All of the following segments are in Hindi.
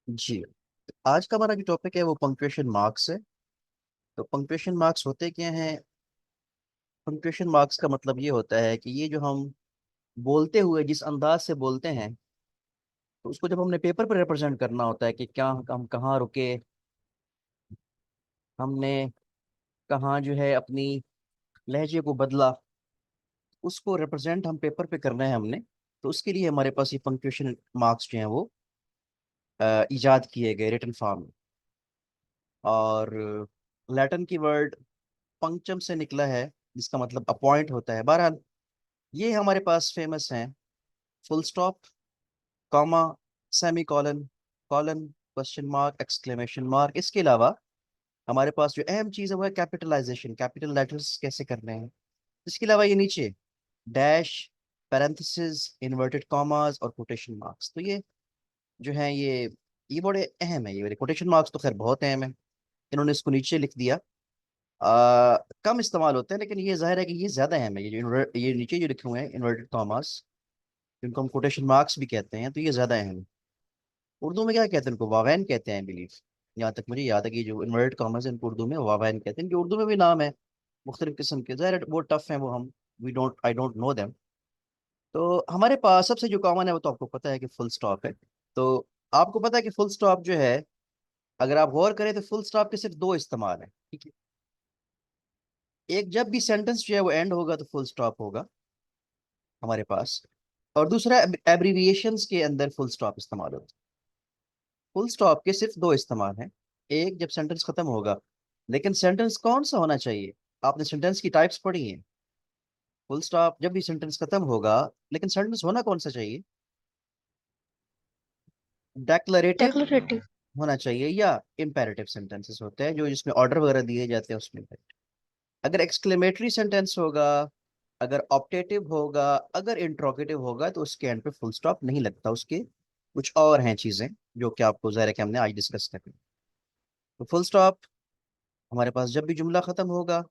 जी। आज का हमारा जो टॉपिक है वो पंक्चुएशन मार्क्स है। तो पंक्चुएशन मार्क्स होते क्या हैं? पंक्चुएशन मार्क्स का मतलब ये होता है कि ये जो हम बोलते हुए जिस अंदाज से बोलते हैं, तो उसको जब हमने पेपर पर रिप्रेजेंट करना होता है कि क्या हम कहाँ रुके, हमने कहाँ जो है अपनी लहजे को बदला, उसको रिप्रेजेंट हम पेपर पे करना है हमने। तो उसके लिए हमारे पास ये पंक्चुएशन मार्क्स जो हैं वो इजाद किए गए रिटन फॉर्म में। और लैटिन की वर्ड पंक्चम से निकला है, जिसका मतलब अपॉइंट होता है। बहरहाल ये हमारे पास फेमस हैं: full stop, comma, semi colon, colon, question mark, exclamation mark. इसके अलावा हमारे पास जो अहम चीज़ है वो है कैपिटलाइजेशन, कैपिटल लेटर्स कैसे करने हैं। इसके अलावा ये नीचे डैश, पैरेंथेसिस, इन्वर्टेड कॉमास और कोटेशन मार्क्स। तो ये जो है ये बड़े अहम है। ये कोटेशन मार्क्स तो खैर बहुत अहम है, इन्होंने इसको नीचे लिख दिया। कम इस्तेमाल होते हैं, लेकिन ये जाहिर है कि ये ज्यादा अहम है। ये नीचे जो लिखे हुए हैं इन्वर्टेड कॉमास, जिनको हम कोटेशन मार्क्स भी कहते हैं, तो ये ज्यादा अहम है। उर्दू में क्या कहते हैं इनको? वावैन कहते हैं बिलीव। यहाँ तक मुझे याद है कि जो इन्वर्टेड कॉमास है इनको उर्दू में वावैन कहते हैं। इनके उर्दू में भी नाम है मुख्तलिफ किस्म के, जाहिर है वो टफ है, वो हम we don't I don't know them. तो हमारे पास सबसे जो कॉमन है वो तो आपको पता है कि फुल स्टॉप है। तो आपको पता है कि फुल स्टॉप जो है, अगर आप गौर करें तो फुल स्टॉप के सिर्फ दो इस्तेमाल है, ठीक है? एक, जब भी सेंटेंस जो है वो एंड होगा तो फुल स्टॉप होगा हमारे पास। और दूसरा, एब्रीविएशंस के अंदर फुल स्टॉप इस्तेमाल होता है। फुल स्टॉप के सिर्फ दो इस्तेमाल हैं। एक, जब सेंटेंस खत्म होगा, लेकिन सेंटेंस कौन सा होना चाहिए? आपने सेंटेंस की टाइप्स पढ़ी हैं। फुल स्टॉप जब भी सेंटेंस खत्म होगा, लेकिन सेंटेंस होना कौन सा चाहिए? Declarative declarative. होना चाहिए, या इम्पेरेटिव सेंटेंसेस होते हैं जो जिसमें ऑर्डर वगैरह दिए जाते हैं उसमें। अगर एक्सक्लेमेटरी सेंटेंस होगा, अगर ऑप्टेटिव होगा, अगर इंट्रोगेटिव होगा, तो उसके एंड पे फुल स्टॉप नहीं लगता। उसके कुछ और हैं चीजें जो कि आपको ज़ाहिर है कि हमने आज डिस्कस करनी। तो फुल स्टॉप हमारे पास जब भी जुमला खत्म होगा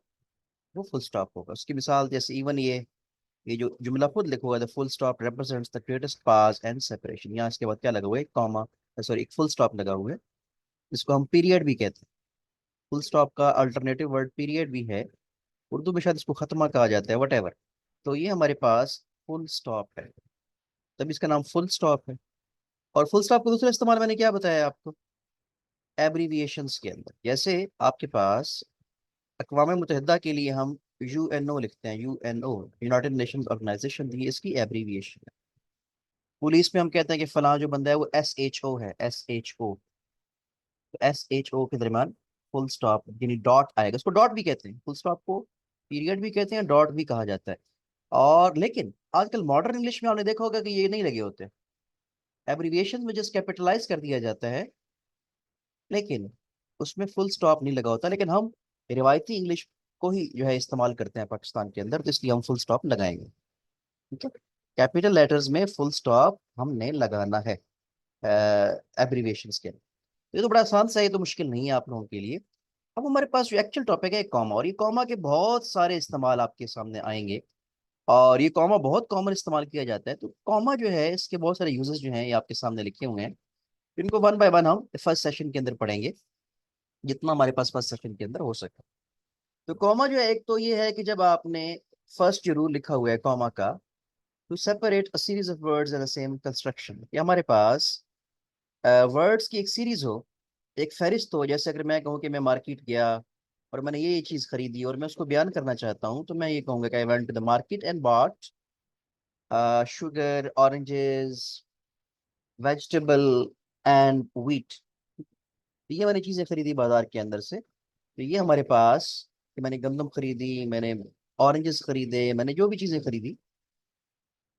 वो फुल स्टॉप होगा। उसकी मिसाल जैसे इवन ये जो जुमला खुद लिखा हुआ है, the full stop represents the greatest pass and separation, यहाँ इसके बाद क्या लगा हुआ है? कॉमा, सॉरी, एक फुल स्टॉप लगा हुआ है, जिसको हम पीरियड भी कहते हैं। फुल स्टॉप का अल्टरनेटिव वर्ड पीरियड भी है, उर्दू में शायद इसको खत्मा कहा जाता है, वट एवर। तो ये हमारे पास फुल स्टॉप है, तब इसका नाम फुल स्टॉप है। और फुल स्टॉप का दूसरा इस्तेमाल मैंने क्या बताया आपको? एब्रीविएशंस के अंदर। जैसे आपके पास अक़वाम मुत्तहिदा के लिए हम यूएनओ लिखते हैं, यूएनओ, यूनाइटेड नेशंस ऑर्गेनाइजेशन, ये इसकी एब्रीविएशन है। पुलिस में हम कहते हैं कि फलां जो बंदा है वो SHO है, SHO। तो SHO के दरमियान फुल स्टॉप यानी डॉट आएगा, उसको डॉट भी कहते हैं। फुल स्टॉप को पीरियड भी कहते हैं, डॉट भी कहा जाता है। और लेकिन आजकल मॉडर्न इंग्लिश में आपने देखा होगा कि ये नहीं लगे होते। एब्रीविएशन में जस्ट कैपिटलाइज कर दिया जाता है, लेकिन उसमें फुल स्टॉप नहीं लगा होता। लेकिन हम रिवायती इंग्लिश को ही जो है इस्तेमाल करते हैं पाकिस्तान के अंदर, तो इसलिए हम फुल स्टॉप लगाएंगे, ठीक है? कैपिटल लेटर्स में फुल स्टॉप हमने लगाना है एब्रीविएशंस के अंदर। तो ये तो बड़ा आसान सा है, ये तो मुश्किल नहीं है आप लोगों के लिए। अब हमारे पास जो एक्चुअल टॉपिक है कॉमा, और ये कॉमा के बहुत सारे इस्तेमाल आपके सामने आएंगे। और ये कॉमा बहुत कॉमन इस्तेमाल किया जाता है। तो कॉमा जो है इसके बहुत सारे यूजेस जो हैं ये आपके सामने लिखे हुए हैं। इनको वन बाय वन हम फर्स्ट सेशन के अंदर पढ़ेंगे, जितना हमारे पास फर्स्ट सेशन के अंदर हो सके। तो कॉमा जो है, एक तो ये है कि जब आपने फर्स्ट जो रूल लिखा हुआ है कॉमा का, to separate a series of words in the same construction, ये हमारे पास वर्ड्स की एक सीरीज हो, एक फहरिस्त हो। जैसे अगर मैं कहूँ कि मैं मार्केट गया और मैंने ये चीज खरीदी और मैं उसको बयान करना चाहता हूँ, तो मैं ये कहूंगा कि I went to the market and bought sugar, oranges, vegetable and wheat. ये मैंने चीजें खरीदी बाजार के अंदर से। तो ये हमारे पास कि मैंने गंदम खरीदी, मैंने ऑरेंजेस खरीदे, मैंने जो भी चीजें खरीदी।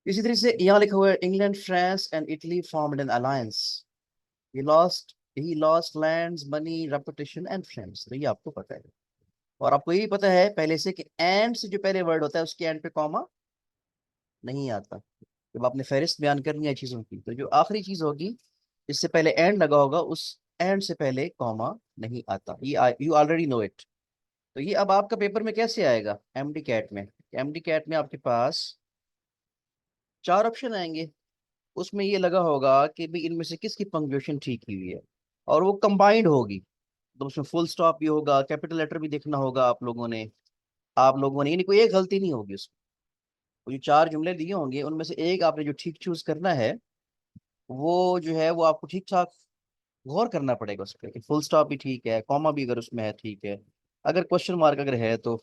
इसी तरह से यहाँ लिखा हुआ है England, France and Italy formed an alliance, he lost lands, money, reputation and friends. तो ये आपको पता है। और आपको यही पता है पहले से कि एंड से जो पहले वर्ड होता है उसके एंड पे कॉमा नहीं आता। जब आपने फहरिस्त बयान करनी है चीजों की, तो जो आखिरी चीज होगी जिससे पहले एंड लगा होगा, उस एंड से पहले कॉमा नहीं आता। ये यू ऑलरेडी नो इट। तो ये अब आपका पेपर में कैसे आएगा? MD कैट में। MD कैट में आपके पास चार ऑप्शन आएंगे। उसमें ये लगा होगा कि भाई इनमें से किसकी पंक्चुएशन ठीक हुई है, और वो कंबाइंड होगी। तो उसमें फुल स्टॉप भी होगा, कैपिटल लेटर भी देखना होगा आप लोगों ने यानी कोई एक गलती नहीं होगी उसमें। वो जो चार जुमले दिए होंगे उनमें से एक आपने जो ठीक चूज करना है, वो जो है वो आपको ठीक ठाक गौर करना पड़ेगा उस पर कि फुल स्टॉप भी ठीक है, कॉमा भी अगर उसमें है ठीक है, अगर क्वेश्चन मार्क अगर है तो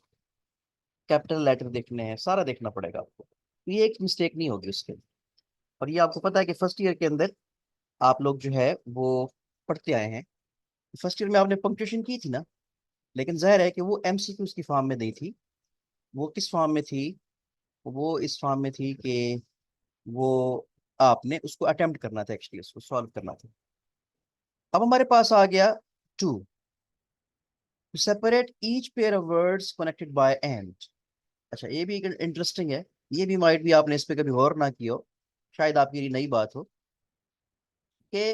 कैपिटल लेटर देखने हैं, सारा देखना पड़ेगा आपको। ये एक मिस्टेक नहीं होगी उसके। और ये आपको पता है कि फर्स्ट ईयर के अंदर आप लोग जो है वो पढ़ते आए हैं। फर्स्ट ईयर में आपने पंक्चुएशन की थी ना, लेकिन जाहिर है कि वो एमसीक्यूज की फॉर्म में नहीं थी। वो किस फॉर्म में थी? वो इस फॉर्म में थी कि वो आपने उसको अटेम्प्ट करना था, एक्चुअली उसको सॉल्व करना था। अब हमारे पास आ गया two, to separate each pair of words connected by and. अच्छा, ये भी एक इंटरेस्टिंग है। ये भी माइट भी आपने इस पे कभी गौर ना किया हो, शायद आपके लिए नई बात हो कि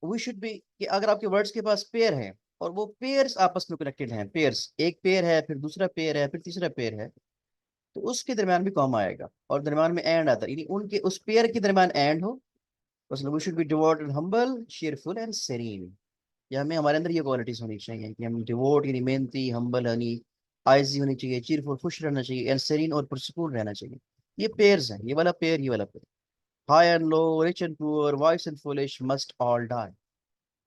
वी शुड बी, कि अगर आपके वर्ड्स के पास पेयर हैं और वो पेयर्स आपस में कनेक्टेड हैं, पेयर्स, एक पेयर है फिर दूसरा पेयर है फिर तीसरा पेयर है, तो उसके दरमियान भी कॉमा आएगा और दरमियान में एंड आता है, यानी उनके उस पेयर के दरमियान एंड हो। मतलब we should be devout and humble, cheerful and serene। या हमें हमारे अंदर ये क्वालिटीज होनी चाहिए कि हम डिवोट यानी मेहनती, हम्बल यानी आइजी होनी चाहिए, चीरफुल खुश रहना चाहिए, एंड सेरीन और पुरसुकून रहना चाहिए। ये पेयर्स हैं, ये वाला पेयर, ये वाला pair. High and low, rich and poor, wise and foolish must all die.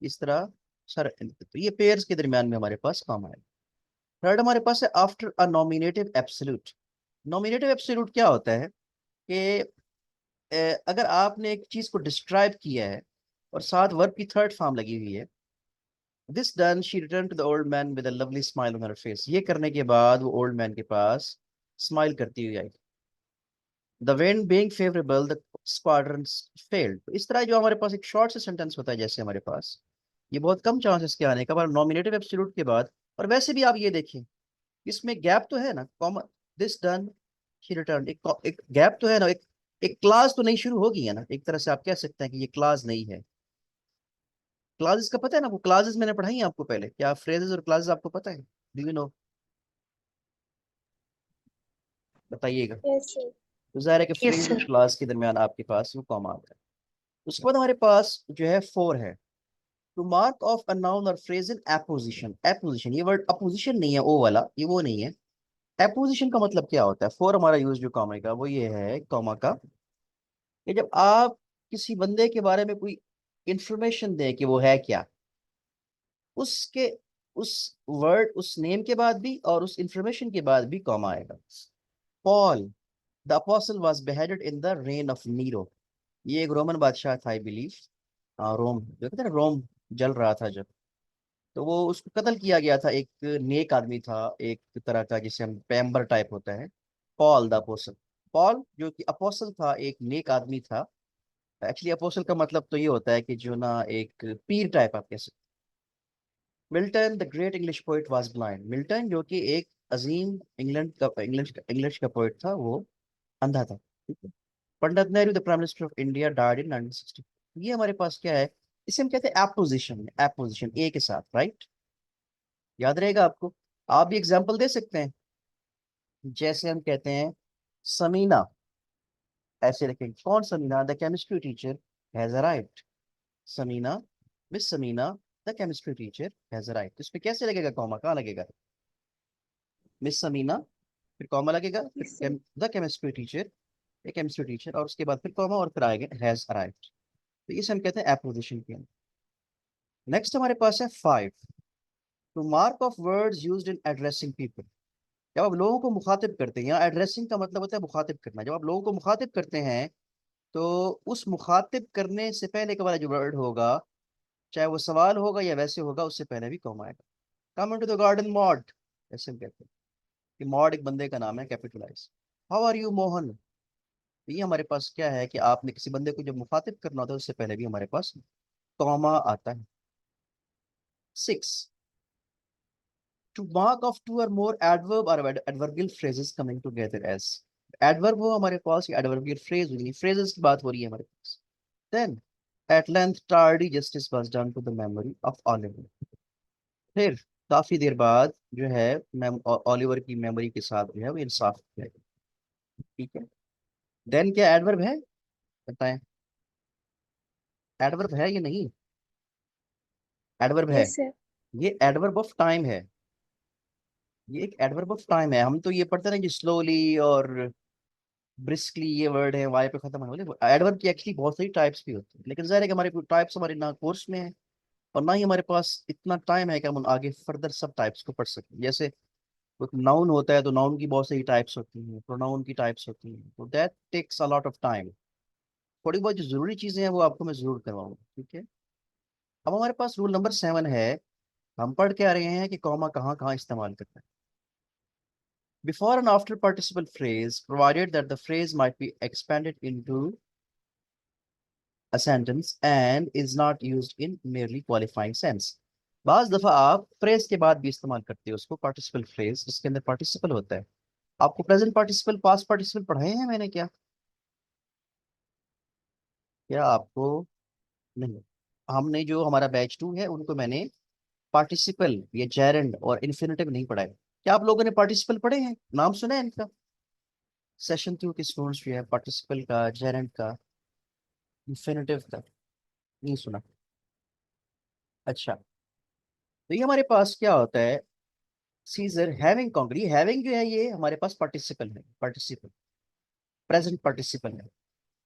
इस तरह सर, तो ये पेयर्स के दरमियान में हमारे पास काम है। थर्ड हमारे पास है after a nominative absolute. Nominative absolute क्या होता है कि अगर आपने एक चीज को डिस्क्राइब किया है और साथ वर्ब की थर्ड फॉर्म लगी हुई है, this done she return to the old man with a lovely smile on her face. ये करने के बाद वो ओल्ड मैन के पास स्माइल करती हुई आई। The wind being favourable the squadron failed. इस तरह जो हमारे पास एक शॉर्ट से सेंटेंस होता है, जैसे हमारे पास ये बहुत कम चांसेस के आने का, पर नॉमिनेटिव एब्सोल्यूट के बाद। और वैसे भी आप ये देखिए, इसमें गैप तो है ना, comma, this done she return, एक गैप तो है ना, एक क्लास तो नहीं शुरू होगी है ना। एक तरह से आप कह सकते हैं कि ये क्लास नहीं है। क्लासेस का पता है ना, वो क्लासेस मैंने पढ़ाई है आपको पहले, क्या फ्रेजेस और क्लासेस आपको पता है? Do you know? बताइएगा। Yes sir. तो जाहिर है कि यस फ्रेज और सर। क्लास के दरमियान आपके पास वो कॉमा आता है। उसके बाद हमारे पास जो है फोर है, to mark off a noun और फ्रेज इन एपोजिशन। एपोजिशन, ये वर्ड अपोजिशन नहीं है, ओ वाला, ये वो नहीं है। एपोजिशन का मतलब क्या होता है? फोर हमारा यूज जो कॉमा का वो ये है, कॉमा का, कि जब आप किसी बंदे के बारे में कोई इंफॉर्मेशन दें कि वो है क्या, उसके उस वर्ड, उस नेम के बाद भी और उस इंफॉर्मेशन के बाद भी कॉमा आएगा। Paul the apostle was beheaded in the reign of Nero. ये एक रोमन बादशाह था, आई बिलीव। रोम, जो कहते हैं ना, रोम जल रहा था जब, तो वो उसको कत्ल किया गया था। एक नेक आदमी था, एक तरह का जिसे हम पैम्बर टाइप होता है, पॉल द अपोस्टल। पॉल जो कि अपोस्टल था, एक नेक आदमी था। एक्चुअली अपोस्टल का मतलब तो ये होता है कि जो ना एक पीर टाइप आप कह सकते। Milton the great English poet was blind. Milton जो कि एक अजीम इंग्लिश का पोइट था, वो अंधा था। ठीक है। Pandit Nehru the prime minister of India died in 1960। ये हमारे पास क्या है? इसे हम कहते हैं एपोजिशन, एपोजिशन ए के साथ, राइट? याद रहेगा आपको। आप भी एग्जांपल दे सकते हैं, जैसे हम कहते हैं समीना, ऐसे लिखेंगे, कौन Samina? The chemistry teacher has arrived. Samina, miss Samina the chemistry teacher has arrived. इस पे कैसे लगेगा कॉमा, कहाँ लगेगा? मिस समीना, फिर कॉमा लगेगा, यस फिर सर। द केमिस्ट्री टीचर, एक केमिस्ट्री टीचर, और उसके बाद फिर कॉमा और फिर आएगा हैज अराइव्ड। तो इसे हम कहते हैं एपोजिशन के अंदर। नेक्स्ट हमारे पास है five, to mark off words used in addressing people. जब आप लोगों को मुखातिब करते हैं, यहाँ एड्रेसिंग का मतलब होता है मुखातिब करना। जब आप लोगों को मुखातिब करते हैं तो उस मुखातिब करने से पहले का वाला जो वर्ड होगा, चाहे वो सवाल होगा या वैसे होगा, उससे पहले भी कॉमा आएगा। Come into the garden mod, ऐसे हम कहते हैं कि मॉड एक बंदे का नाम है, capitalise. How are you Mohan. तो ये हमारे पास क्या है कि आपने किसी बंदे को जब मुखातिब करना होता है उससे पहले भी हमारे पास कॉमा आता है। Six, to mark of two or more adverb or adverbial phrases coming together as। adverb हो हमारे पास, या adverbial phrase होगी, phrases की बात हो रही है हमारे पास। then at length tardy justice was done to the memory of Oliver। फिर काफी देर बाद जो है ओलिवर की मेमोरी के साथ जो है वो इंसाफ किया गया। ठीक है। देन क्या एडवर्ब है? बताएं, एडवर्ब है या नहीं? एडवर्ब है। Yes sir. ये एडवर्ब ऑफ टाइम है। ये एक एडवर्ब ऑफ टाइम है। हम तो ये पढ़ते हैं ना कि स्लोली और ब्रिस्कली, ये वर्ड है वाई पे खत्म होने वाले। एडवर्ब की एक्चुअली बहुत सारी टाइप्स भी होती है, लेकिन जाहिर है कि हमारे टाइप्स हमारे ना कोर्स में है और ना ही हमारे पास इतना टाइम है कि हम आगे फर्दर सब टाइप्स को पढ़ सकें। जैसे नाउन होता है तो नाउन की बहुत सारी टाइप्स होती हैं, प्रोनाउन की टाइप्स होती हैं, तो that takes a lot of time. थोड़ी बहुत जो जरूरी चीजें हैं वो आपको मैं जरूर करवाऊंगा, ठीक है। अब हमारे पास रूल नंबर 7 है। हम पढ़ के आ रहे हैं कि कॉमा कहाँ कहाँ इस्तेमाल करना है। Before and after participle phrase, provided that the phrase might be expanded into a sentence and is not used in merely qualifying sense. बाज दफा आप फ्रेज के बाद भी इस्तेमाल करते हो उसको, पार्टिसिपल फ्रेज जिसके अंदर पार्टिसिपल होता है। आपको प्रेजेंट पार्टिसिपल, पास्ट पार्टिसिपल पढ़ाए हैं मैंने क्या? क्या आपको नहीं? हमने जो हमारा बैच 2 है उनको मैंने पार्टिसिपल, ये जेरेंड और इन्फिनेटिव नहीं पढ़ाए। क्या आप लोगों ने पार्टिसिपल पढ़े हैं? नाम सुना है इनका? सेशन 2 के स्टूडेंट्स जो है पार्टिसिपल का, जेरेंड का, इन्फिनेटिव का नहीं सुना? अच्छा, तो ये हमारे पास क्या होता है, सीजर हैविंग कॉन्क्री, हैविंग जो है ये हमारे पास पार्टिसिपल है, पार्टिसिपल प्रेजेंट पार्टिसिपल है।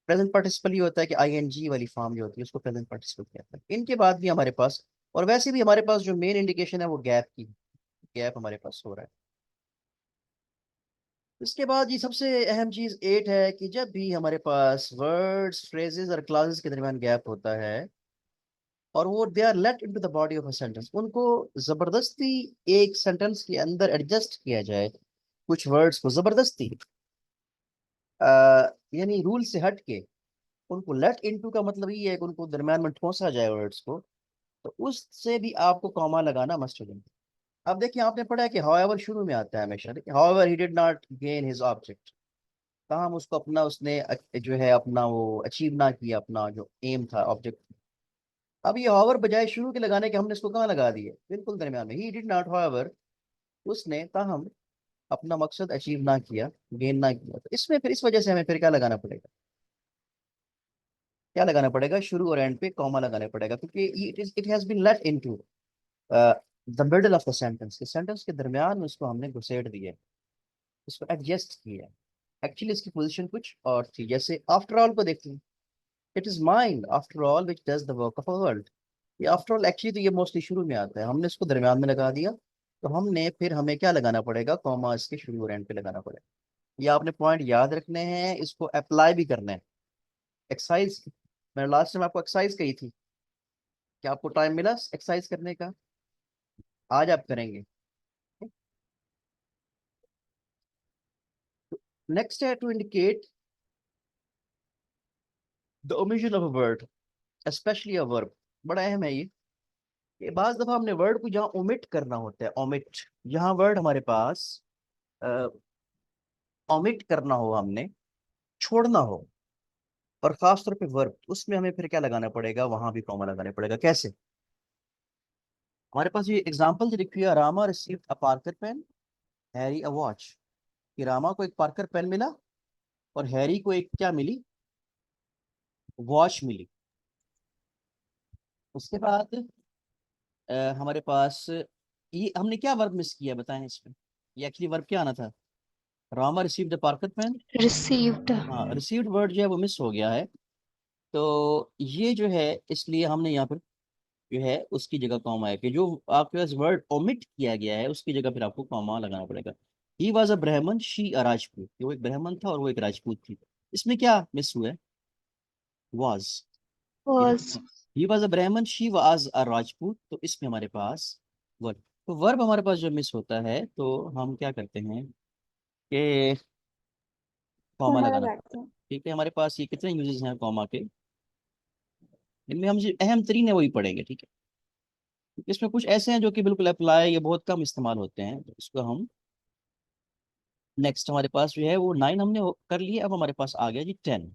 प्रेजेंट पार्टिसिपल ये होता है कि आईएनजी वाली फॉर्म जो होती है उसको प्रेजेंट पार्टिसिपल कहते हैं। इनके बाद भी हमारे पास, और वैसे भी हमारे पास जो मेन इंडिकेशन है वो गैप की, गैप हमारे पास हो रहा है। इसके बाद ये सबसे अहम चीज 8 है कि जब भी हमारे पास वर्ड्स, फ्रेजेस और क्लासेस के दरमियान गैप होता है और वो they are let into the body of a sentence, उनको जबरदस्ती एक सेंटेंस के अंदर एडजस्ट किया जाए, कुछ वर्ड्स को जबरदस्ती यानी रूल से हट के उनको लेट इनटू का मतलब ये है कि उनको दरमियान में ठोसा जाए वर्ड्स को, तो उससे भी आपको कॉमा लगाना मस्ट हो जाए। अब देखिए, आपने पढ़ा है कि हाउएवर शुरू में आता है हमेशा, देखिए however he did not gain his object, कहा हम उसको अपना, उसने जो है अपना वो अचीव ना किया, अपना जो एम था, ऑब्जेक्ट। अब ये हाउएवर बजाय शुरू के लगाने के हमने इसको कहाँ लगा दिए? बिल्कुल दरमियान में, ही डिड नॉट हाउएवर, उसने ताहम अपना मकसद अचीव ना किया, गेन ना किया। तो इसमें फिर इस वजह से हमें फिर क्या लगाना पड़ेगा? क्या लगाना पड़ेगा? शुरू और एंड पे कॉमा लगाना पड़ेगा, क्योंकि it has been let into the middle of the sentence, इस सेंटेंस के दरमियान में उसको हमने घुसेड़ दिया, इसको एडजस्ट किया। एक्चुअली इसकी पोजीशन कुछ और थी। जैसे आफ्टर ऑल को देखते हैं, it is mind after all which does the work of a world. ये आफ्टर ऑल एक्चुअली तो ये मोस्टली शुरू में आता है, हमने इसको दरमियान में लगा दिया, तो हमने फिर हमें क्या लगाना पड़ेगा? कॉमा इसके शुरू और एंड पे लगाना पड़ेगा। ये आपने पॉइंट याद रखने हैं, इसको अप्लाई भी करना है। एक्सरसाइज, मैंने लास्ट टाइम आपको एक्सरसाइज कही थी, क्या आपको टाइम मिला एक्सरसाइज करने का? आज आप करेंगे। नेक्स्ट है to indicate the omission of a word, specially a verb. बड़ा अहम है ये कि बाज दफा हमने वर्ड को जहाँ ओमिट करना होता है, ओमिट, जहाँ वर्ड हमारे पास ओमिट करना हो, हमने छोड़ना हो, और खास तौर पे वर्ब, उसमें हमें फिर क्या लगाना पड़ेगा? वहां भी कॉमा लगाना पड़ेगा। कैसे? हमारे पास ये एग्जांपल जो लिखी है, Rama received a Parker pen, Harry a watch. कि रामा को एक पार्कर पेन मिला और हैरी को एक क्या मिली? वॉच मिली। उसके बाद हमारे पास ये हमने क्या वर्ब मिस किया बताएं इसमें? ये एक्चुअली वर्ब क्या आना था? Rama received the Parker pen. Received. हाँ, रिसीव्ड वर्ड जो है वो मिस हो गया है, तो ये जो है इसलिए हमने यहाँ पर जो है उसकी जगह कॉमा है, कि जो आपके पास वर्ड ओमिट किया गया है उसकी जगह फिर आपको कॉमा लगाना पड़ेगा। ही वॉज अ ब्राह्मण, शी अ राजपूत, वो एक ब्राह्मण था और वो एक राजपूत थी। इसमें क्या मिस हुआ है? वॉज। वाज। ही वॉज अ ब्राह्मण, शी वॉज अ राजपूत, तो इसमें हमारे पास वर्ब, तो वर्ब हमारे पास जो मिस होता है तो हम क्या करते हैं कि कॉमा कॉमा लगाना पड़ता लगाते है। हैं। ठीक है, हमारे पास ये कितने यूजेस हैं कॉमा के, इनमें हम जो अहम तरीन है वही पढ़ेंगे, ठीक है। इसमें कुछ ऐसे हैं जो कि बिल्कुल अप्लाई, ये बहुत कम इस्तेमाल होते हैं, तो इसको हम नेक्स्ट, हमारे पास जो है वो 9 हमने कर लिए, अब हमारे पास आ गया जी 10।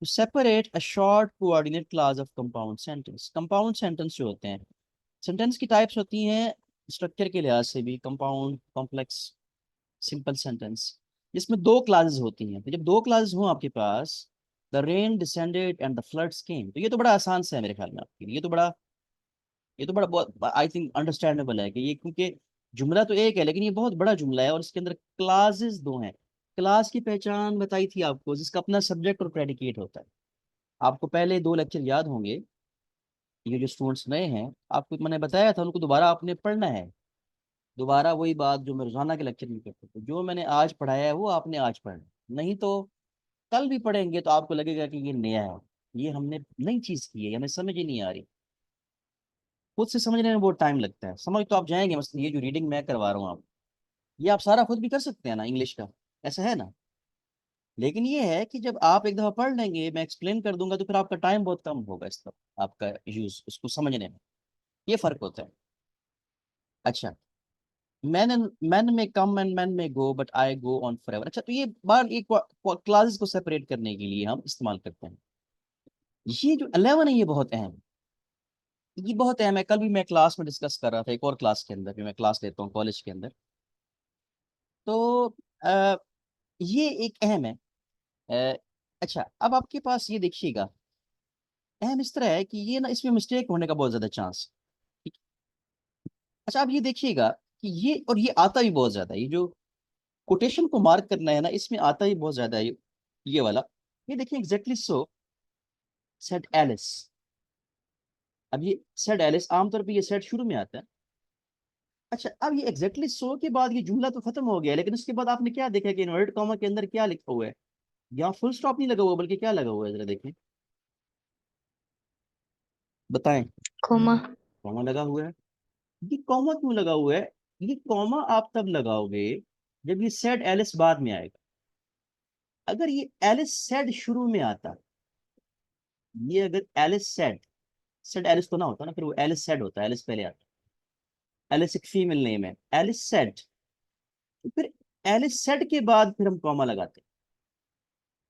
To separate a short coordinate clause of compound sentence. Compound sentence जो होते हैं, सेंटेंस की टाइप्स होती हैं स्ट्रक्चर के लिहाज से भी, कंपाउंड, कॉम्प्लेक्स, सिंपल सेंटेंस, जिसमें दो क्लासेस होती हैं। तो जब दो क्लासेस हों आपके पास, the rain descended and the floods came. तो ये तो बड़ा आसान सा है मेरे ख्याल में आपके लिए, ये तो बड़ा बहुत आई थिंक अंडरस्टैंडेबल है कि ये, क्योंकि जुमला तो एक है लेकिन ये बहुत बड़ा जुमला है और इसके अंदर क्लासेस दो हैं। क्लास की पहचान बताई थी आपको, जिसका अपना सब्जेक्ट और प्रेडिकेट होता है। आपको पहले दो लेक्चर याद होंगे, ये जो स्टूडेंट्स नए हैं, आपको मैंने बताया था उनको दोबारा आपने पढ़ना है। दोबारा वही बात जो मैं रोजाना के लेक्चर में करता हूँ, जो मैंने आज पढ़ाया है वो आपने आज पढ़ना, नहीं तो कल भी पढ़ेंगे तो आपको लगेगा कि ये नया है, ये हमने नई चीज की है, हमें समझ ही नहीं आ रही। खुद से समझने में बहुत टाइम लगता है, समझ तो आप जाएंगे, मतलब ये जो रीडिंग मैं करवा रहा हूँ आप, ये आप सारा खुद भी कर सकते हैं ना इंग्लिश का, ऐसा है ना। लेकिन ये है कि जब आप एक दफा पढ़ लेंगे, मैं एक्सप्लेन कर दूंगा, तो फिर आपका टाइम बहुत कम होगा इस पर, आपका यूज उसको समझने में, ये फर्क होता है। अच्छा, मैन मैन में कम एंड मैन में go but I go on forever. अच्छा, तो ये बार एक क्लासेस को सेपरेट करने के लिए हम इस्तेमाल करते हैं। ये जो 11 है ये बहुत अहम, ये बहुत अहम है। कल भी मैं क्लास में डिस्कस कर रहा था, एक और क्लास के अंदर भी मैं क्लास लेता हूँ कॉलेज के अंदर। तो अ, ये एक अहम है। अ, अच्छा, अब आपके पास ये देखिएगा, अहम इस तरह है कि ये ना, इसमें मिस्टेक होने का बहुत ज्यादा चांस। अच्छा, आप ये देखिएगा कि ये, और ये आता भी बहुत ज्यादा है, ये जो कोटेशन को मार्क करना है ना, इसमें आता ही बहुत ज्यादा है ये वाला। ये देखिए, एग्जैक्टली सो सेड एलिस। अब ये सेड एलिस, आमतौर पे ये सेड शुरू में आता है। अच्छा, अब ये एग्जैक्टली सो के बाद ये जुमला तो खत्म हो गया, लेकिन उसके बाद आपने क्या देखा कि इन्वर्टेड कॉमा के अंदर क्या लिखा हुआ है। यहाँ फुल स्टॉप नहीं लगा हुआ, बल्कि क्या लगा हुआ है, जरा देखें, बताएं। comma, कॉमा लगा हुआ है। ये कॉमा क्यों लगा हुआ है? ये कॉमा आप तब लगाओगे जब ये सेड एलिस बाद में आएगा। अगर ये एलिस सेड शुरू में आता, ये अगर एलिस सेड, सेड एलिस तो ना होता ना, फिर वो एलिस सेड होता, एलिस पहले आता। एलिस एक फीमेल नेम है, एलिस सेड। तो फिर एलिस सेड के बाद फिर हम कॉमा लगाते हैं,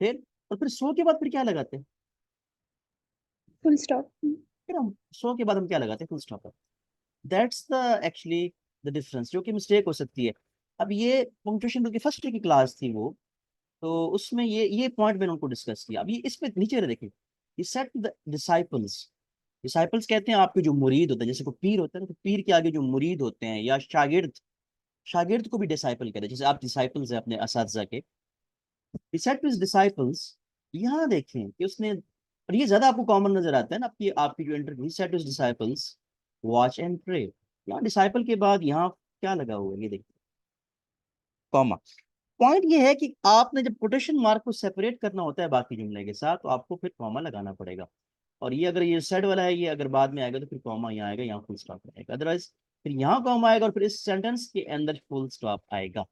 फिर और फिर सो के बाद फिर क्या लगाते हैं? full stop. फिर हम सो के बाद हम क्या लगाते हैं? Full stop. That's the actually the difference, जो कि मिस्टेक हो सकती है। अब ये पंक्चुएशन की फर्स्ट की क्लास थी वो, तो उसमें ये पॉइंट मैंने उनको डिस्कस किया। अब ये इस पे नीचे देखिए, ये सेट द डिसाइपल्स। डिसाइपल्स कहते हैं आपके जो मुरीद होते हैं, जैसे कोई पीर होता है ना, तो पीर के आगे जो मुरीद होते हैं, या शागिर्द, शागिर्द को भी डिसाइपल कहते हैं, जैसे आप डिसाइपल्स हैं अपने असातिज़ा के। he said to his disciples, यहाँ देखें कि उसने, और ये ज्यादा आपको कॉमन नजर आता है ना आपकी आपकी जो interview, he said to his disciples watch and pray। यहाँ डिसाइपल के बाद यहाँ क्या लगा हुआ है, ये देखिए, कॉमा। पॉइंट ये है कि आपने जब कोटेशन मार्क को सेपरेट करना होता है बाकी जुमले के साथ, तो आपको फिर कॉमा लगाना पड़ेगा। और ये अगर ये सेड वाला है, ये अगर बाद में आएगा तो फिर कॉमा यहाँ आएगा, यहाँ फुल स्टॉप आएगा, अदरवाइज फिर यहाँ कॉमा आएगा और फिर इस सेंटेंस के अंदर फुल स्टॉप आएगा।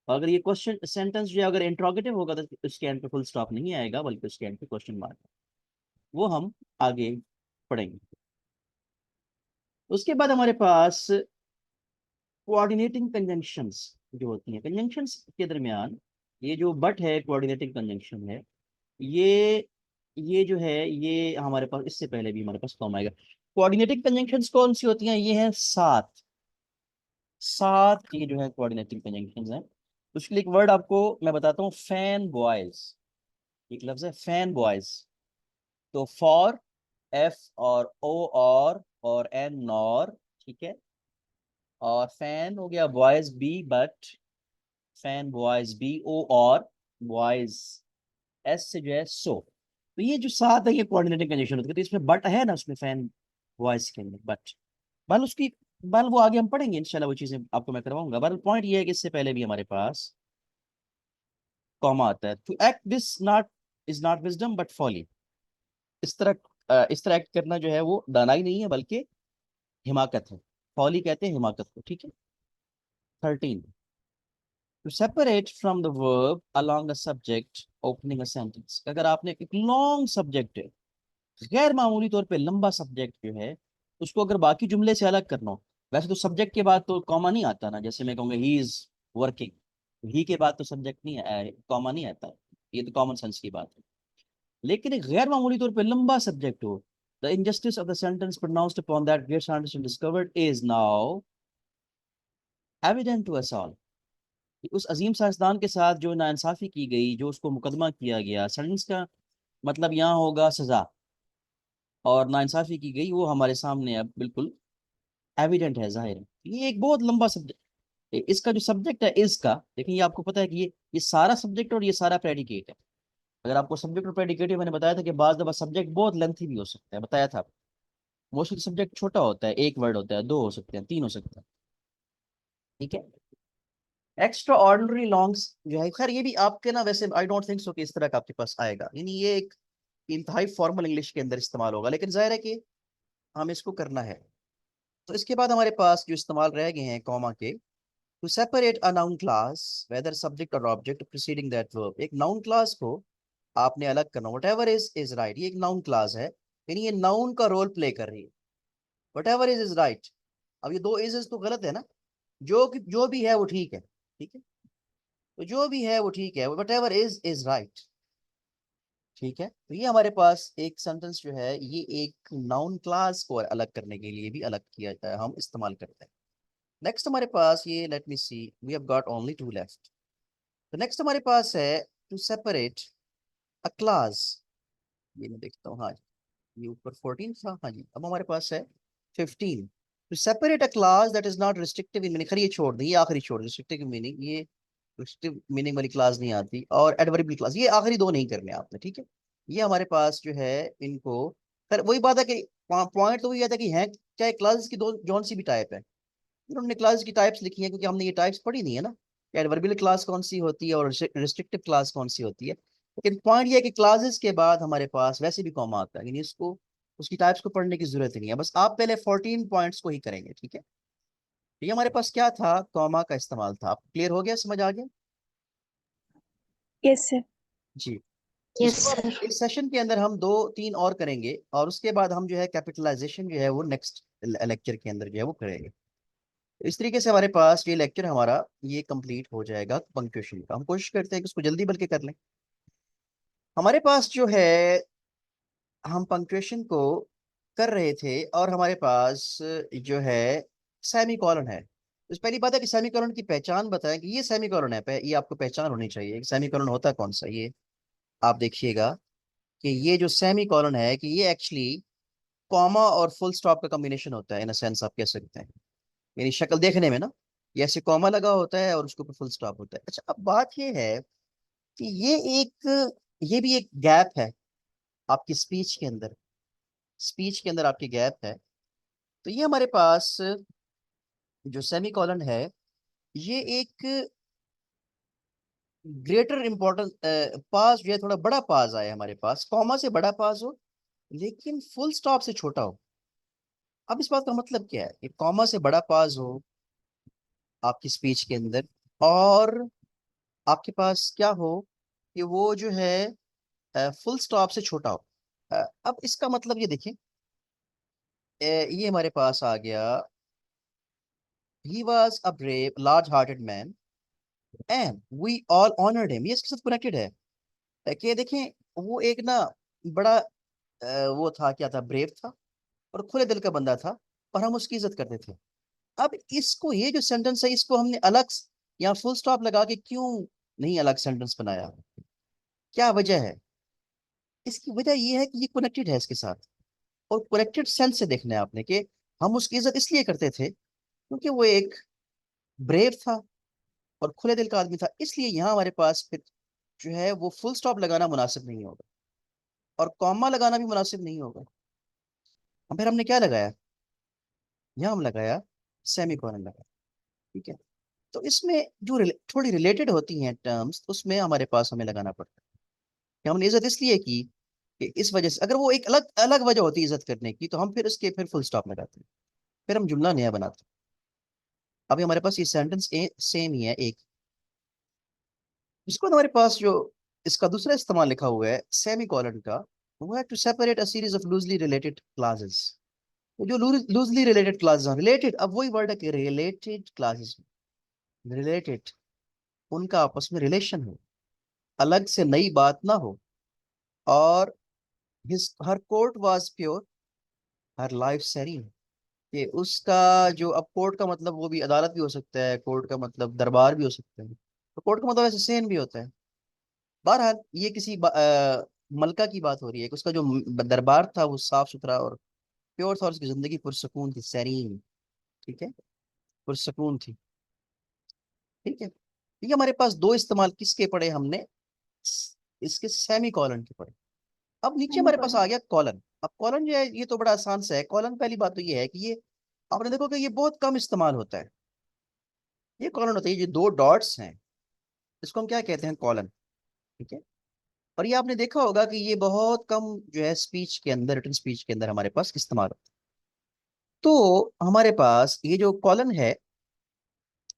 और अगर ये क्वेश्चन सेंटेंस जो है अगर इंट्रोगेटिव होगा तो उसके एंड पे फुल स्टॉप नहीं आएगा, बल्कि उसके एंड पे क्वेश्चन मार्क। वो हम आगे पढ़ेंगे। उसके बाद हमारे पास कोऑर्डिनेटिंग कंजंक्शंस जो होती हैं, कंजंक्शंस के दरमियान ये जो बट है, कोऑर्डिनेटिंग कंजंक्शन है, ये ये जो है, ये हमारे पास इससे पहले भी हमारे पास कॉमा आएगा। कोऑर्डिनेटिंग कंजंक्शंस कौन सी होती हैं? ये हैं सात, सात ये जो है कोऑर्डिनेटिंग कंजंक्शंस हैं। उसके लिए एक वर्ड आपको मैं बताता हूँ, फैन बॉयज। एक लफ्ज है फैन बॉयज। तो फॉर, एफ और ओ और एन नॉर, ठीक है। और फैन हो गया, boys B but, fan boys B O, और बॉयज एस से जो है सो। तो ये जो सात है ये कोऑर्डिनेटिंग कंडीशन होती है। तो इसमें बट है ना, उसमें फैन बॉयज के अंदर बट, बल उसकी, बल वो आगे हम पढ़ेंगे इंशाल्लाह, वो चीजें आपको मैं करवाऊंगा। बल पॉइंट ये है कि इससे पहले भी हमारे पास कॉमा आता है। To act this not is not wisdom but folly. इस तरह इस तरह एक्ट करना जो है वो दानाई नहीं है, बल्कि हिमाकत है। फॉली कहते हैं हिमाकत को, ठीक है। 13, to separate from the verb along a subject opening a sentence. अगर आपने एक लॉन्ग सब्जेक्ट है, गैर मामूली तौर पे लंबा सब्जेक्ट जो है, उसको अगर बाकी जुमले से अलग करना हो, वैसे तो सब्जेक्ट के बाद तो कॉमा नहीं आता ना, जैसे मैं कहूँगा ही इज वर्किंग, ही के बाद तो सब्जेक्ट नहीं, कॉमा नहीं आता, ये तो कॉमन सेंस की बात है। लेकिन एक गैर मामूली तौर पे लंबा सब्जेक्ट हो, the injustice of the sentence pronounced upon that great scientist discovered is now evident to us all. उस अजीम साइंसदान के साथ जो नाइंसाफी की गई, जो उसको मुकदमा किया गया, सेंटेंस का मतलब यहाँ होगा सजा, और नाइंसाफी की गई वो हमारे सामने अब बिल्कुल एविडेंट है, जाहिर है। ये एक बहुत लंबा सब्जेक्ट, इसका जो सब्जेक्ट है इसका, देखिए ये आपको पता है कि ये सारा सब्जेक्ट और ये सारा प्रेडिकेट है। अगर आपको सब्जेक्ट और प्रेडिकेट मैंने बताया था कि बाज दफा सब्जेक्ट बहुत लेंथी भी हो सकता है, बताया था। मोस्टली सब्जेक्ट छोटा होता है, एक वर्ड होता है, दो हो सकते हैं, तीन हो सकते हैं, ठीक है। एक्स्ट्रा ऑर्डिनरी लॉन्ग्स जो है, खैर ये भी आपके ना, वैसे आई डोंट थिंक सो कि इस तरह का आपके पास आएगा, यानी ये एक इंतहाई फॉर्मल इंग्लिश के अंदर इस्तेमाल होगा, लेकिन जाहिर है कि हमें इसको करना है। तो इसके बाद हमारे पास जो इस्तेमाल रह गए हैं कॉमा के, to separate a noun clause whether subject और ऑब्जेक्ट प्रीसीडिंग दैट वर्ब। एक नाउन क्लास को आपने अलग करना, वट एवर इज राइट, ये एक नाउन क्लास है, यानी ये नाउन का रोल प्ले कर रही है। वट एवर इज राइट, अब ये दो इज तो गलत है ना, जो भी है वो ठीक है, ठीक है, तो जो भी है वो ठीक है, वट एवर इज राइट, ठीक है। तो ये हमारे पास एक सेंटेंस जो है, ये एक नाउन क्लास को अलग करने के लिए भी अलग किया जाता है, हम इस्तेमाल करते हैं। नेक्स्ट हमारे पास ये, let me see, we have got only two left. तो नेक्स्ट हमारे पास है टू सेपरेट अ क्लास। ये मैं देखता हूँ, हाँ जी, ये ऊपर 14 था, हाँ जी, अब हमारे पास है 15। To separate a clause that is not restrictive in meaning, खैर ये छोड़ दें, ये आखिरी छोड़ दें, रिस्ट्रिक्टिव मीनिंग, ये रिस्ट्रिक्टिव मीनिंग वाली क्लास नहीं आती, और एडवर्बियल क्लास, ये आखिरी दो नहीं करने आपने, ठीक है। ये हमारे पास जो है इनको, खैर वही बात है कि पॉइंट तो वही आता है कि है चाहे क्लास की दो जौन सी भी टाइप है, उन्होंने क्लास की टाइप्स लिखी है, क्योंकि हमने ये टाइप्स पढ़ी नहीं है ना, एडवर्बियल क्लास कौन सी होती है और रिस्ट्रिक्टिव क्लास कौन सी होती है। लेकिन पॉइंट ये है कि क्लासेस के बाद हमारे पास वैसे भी कॉमा आता है, यानी इसको, उसकी टाइप्स को पढ़ने की जरूरत ही नहीं है, बस आप पहले 14 पॉइंट्स को ही करेंगे, ठीक है। तो ये हमारे पास क्या था, कॉमा का इस्तेमाल था, आप क्लियर हो गया, समझ आ गया Yes, sir. जी। यस इसके बाद सर। इस सेशन के अंदर हम दो तीन और करेंगे, और उसके बाद हम जो है कैपिटलाइजेशन जो है वो नेक्स्ट लेक्चर के अंदर जो है वो करेंगे। इस तरीके से हमारे पास ये लेक्चर हमारा ये कंप्लीट हो जाएगा पंक्चुएशन का। हम कोशिश करते हैं कि उसको जल्दी बल्कि कर लें। हमारे पास जो है, हम पंक्चुएशन को कर रहे थे, और हमारे पास जो है सेमी कॉलन है। तो पहली बात है कि सेमी कॉलन की पहचान बताएं कि ये सेमी कॉलन है, ये आपको पहचान होनी चाहिए। सेमी कॉलन होता कौन सा, ये आप देखिएगा कि ये जो सेमी कॉलन है, कि ये एक्चुअली कॉमा और फुल स्टॉप का कॉम्बिनेशन होता है, इन अ सेंस आप कह सकते हैं, यानी शक्ल देखने में ना, ये ऐसे कॉमा लगा होता है और उसके ऊपर फुल स्टॉप होता है। अच्छा, अब बात ये है कि ये भी एक गैप है आपकी स्पीच के अंदर, स्पीच के अंदर आपकी गैप है। तो ये हमारे पास जो सेमी कॉलन है, ये एक ग्रेटर इंपॉर्टेंस पास जो है, थोड़ा बड़ा पास आए हमारे पास, कॉमा से बड़ा पास हो लेकिन फुल स्टॉप से छोटा हो। अब इस बात का मतलब क्या है, कि कॉमा से बड़ा पास हो आपकी स्पीच के अंदर, और आपके पास क्या हो कि वो जो है फुल स्टॉप से छोटा हो। अब इसका मतलब ये देखिए, ये हमारे पास आ गया, he was a brave large hearted man and we all honoured him, ये इसके साथ कनेक्टेड है। कि देखें, वो एक ना बड़ा वो था, क्या था, ब्रेव था और खुले दिल का बंदा था, और हम उसकी इज्जत करते थे। अब इसको, ये जो सेंटेंस है, इसको हमने अलग या फुल स्टॉप लगा के क्यों नहीं अलग सेंटेंस बनाया, क्या वजह है? इसकी वजह ये है कि ये कनेक्टेड है इसके साथ, और कनेक्टेड सेंस से देखना है आपने, कि हम उसकी इज्जत इसलिए करते थे क्योंकि वो एक ब्रेव था और खुले दिल का आदमी था, इसलिए यहाँ हमारे पास फिर जो है वो फुल स्टॉप लगाना मुनासिब नहीं होगा, और कॉमा लगाना भी मुनासिब नहीं होगा। हम फिर हमने क्या लगाया, यहाँ हम लगाया सेमी कॉलन लगाया, ठीक है। तो इसमें जो थोड़ी रिलेटेड होती हैं टर्म्स, उसमें हमारे पास हमें लगाना पड़ता है कि हमने इज्जत इसलिए की कि इस वजह से, अगर वो एक अलग अलग वजह होती है इज्जत करने की, तो हम फिर उसके फिर फुल स्टॉप लगाते हैं, फिर हम जुमला नया बनाते हैं। अभी हमारे पास ये सेंटेंस सेम ही है एक। इसको हमारे पास जो इसका दूसरा इस्तेमाल लिखा हुआ है सेमी कॉलन का, वो है to separate a series of loosely related clauses. तो जो लूजली रिलेटेड क्लासेस हैं, रिलेटेड, अब वही वर्ड है कि रिलेटेड क्लासेस, रिलेटेड, उनका आपस में रिलेशन हो, अलग से नई बात ना हो, और his her court was pure, her life serine, कि उसका जो, अब कोर्ट का मतलब वो भी अदालत भी हो सकता है, कोर्ट का मतलब दरबार भी हो सकता है, तो कोर्ट का मतलब ऐसे सेन भी होता है। बहरहाल ये किसी मलका की बात हो रही है कि उसका जो दरबार था वो साफ सुथरा और प्योर था, और उसकी जिंदगी पुरसकून थी, सेरीन। ठीक है, पुरसकून थी। ठीक है, ठीक है। हमारे पास दो इस्तेमाल किसके पढ़े हमने, इसके सेमी कॉलन के पढ़े। अब नीचे हमारे पास सेमीकोलन। आ गया कॉलन। अब कॉलन जो है ये तो बड़ा आसान सा है। कॉलन पहली बात तो ये है कि ये आपने देखो कि ये बहुत कम इस्तेमाल होता है। ये कॉलन होता है, ये जो दो डॉट्स हैं इसको हम क्या कहते हैं, कॉलन। ठीक है, और ये आपने देखा होगा कि ये बहुत कम जो है स्पीच के अंदर, रिटन स्पीच के अंदर हमारे पास इस्तेमाल होता है। तो हमारे पास ये जो कॉलन है,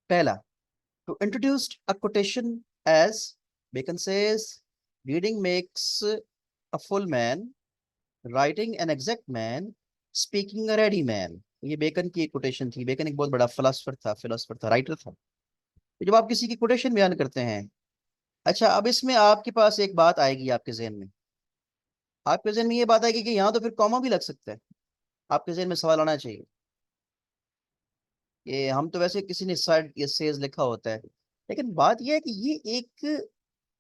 पहला, to introduce a quotation as Bacon says, reading makes a full man, writing an exact man, speaking a ready man। ये बेकन की एक कोटेशन थी। बेकन एक बहुत बड़ा फिलोसफर था, राइटर था। तो जब आप किसी की कोटेशन बयान करते हैं, अच्छा अब इसमें आपके पास एक बात आएगी आपके जहन में, आपके जहन में ये बात आएगी कि यहाँ तो फिर कॉमा भी लग सकता है। आपके जहन में सवाल आना चाहिए, ये हम तो वैसे किसी ने साइड ये सेज लिखा होता है, लेकिन बात ये है कि ये एक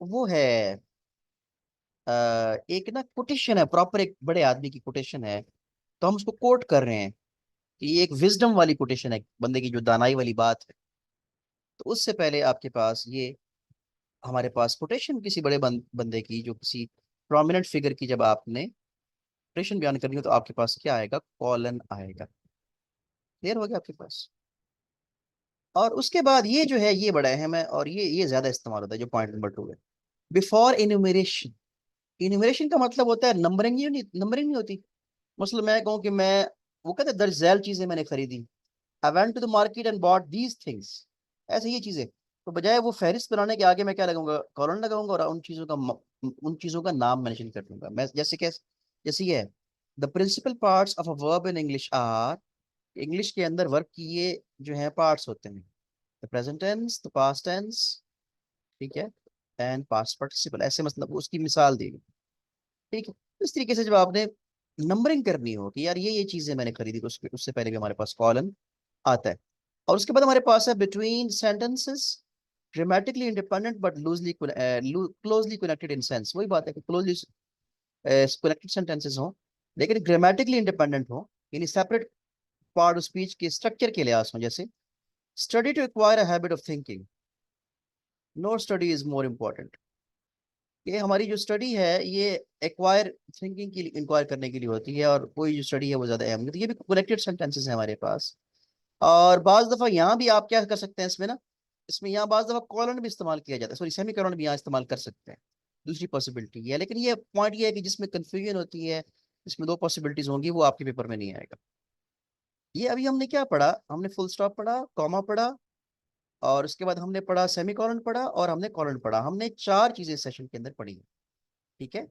वो है, एक ना कोटेशन है, प्रॉपर एक बड़े आदमी की कोटेशन है, तो हम उसको कोट कर रहे हैं कि ये एक विजडम वाली कोटेशन है, बंदे की जो दानाई वाली बात है। तो उससे पहले आपके पास ये, हमारे पास कोटेशन किसी बड़े बंदे की, जो किसी प्रोमिनेंट फिगर की जब आपने कोटेशन बयान करनी हो तो आपके पास क्या आएगा, कॉलन आएगा। क्लियर हो गया आपके पास। और उसके बाद ये जो है ये बड़ा अहम है, और ये ज्यादा इस्तेमाल होता है, जो पॉइंट नंबर 2 है, बिफोर इन्यूमरेशन। इन्यूमरेशन का मतलब होता है नंबरिंग, नहीं नंबरिंग नहीं होती। मतलब मैं कहूँ कि मैं, वो कहते हैं दर्जैल चीजें मैंने खरीदी, I went to the market and bought these things, ऐसे ये चीजें। तो बजाय वो फहरिस्त बनाने के आगे मैं क्या लगाऊंगा, कॉलन लगाऊंगा, और उन चीजों का नाम मेंशन कर दूंगा मैं। जैसे ये है, the principal parts of a verb in English are, English के अंदर वर्ब की ये जो है पार्ट्स होते हैं, the present tense, the past tense, ठीक है, एंड पास्ट पार्टिसिपल, ऐसे मतलब उसकी मिसाल दी गई। ठीक है, इस तरीके से जब आपने नंबरिंग करनी हो कि यार ये चीजें मैंने खरीदी, तो उससे पहले भी हमारे पास कॉलन आता है। और उसके बाद हमारे पास है between sentences, grammatically independent but loosely closely connected in sense. वही बात है कि क्लोजली कनेक्टेड सेंटेंसेस हो लेकिन ग्रामेटिकली इंडिपेंडेंट हो, यानी सेपरेट पार्ट ऑफ स्पीच के स्ट्रक्चर के लिहाज हो। जैसे study to acquire a habit of thinking, no study is more important. ये हमारी जो स्टडी है ये एक्वायर थिंकिंग के लिए, इंक्वायर करने के लिए होती है, और कोई जो स्टडी है वो ज्यादा अहम है। तो ये भी कनेक्टेड सेंटेंसेस है हमारे पास। और बाज दफा यहाँ भी आप क्या कर सकते हैं इसमें ना, इसमें यहाँ बाज दफा कॉलन भी इस्तेमाल किया जाता है, सॉरी सेमी कॉलन भी यहाँ इस्तेमाल कर सकते हैं। दूसरी पॉसिबिलिटी ये है, लेकिन ये पॉइंट ये है कि जिसमें कंफ्यूजन होती है, इसमें दो पॉसिबिलिटीज होंगी, वो आपके पेपर में नहीं आएगा। ये अभी हमने क्या पढ़ा, हमने फुल स्टॉप पढ़ा, कॉमा पढ़ा, और उसके बाद हमने पढ़ा सेमी कॉलन पढ़ा, और हमने कॉलन पढ़ा। हमने चार चीजें इस सेशन के अंदर पढ़ी है। ठीक है,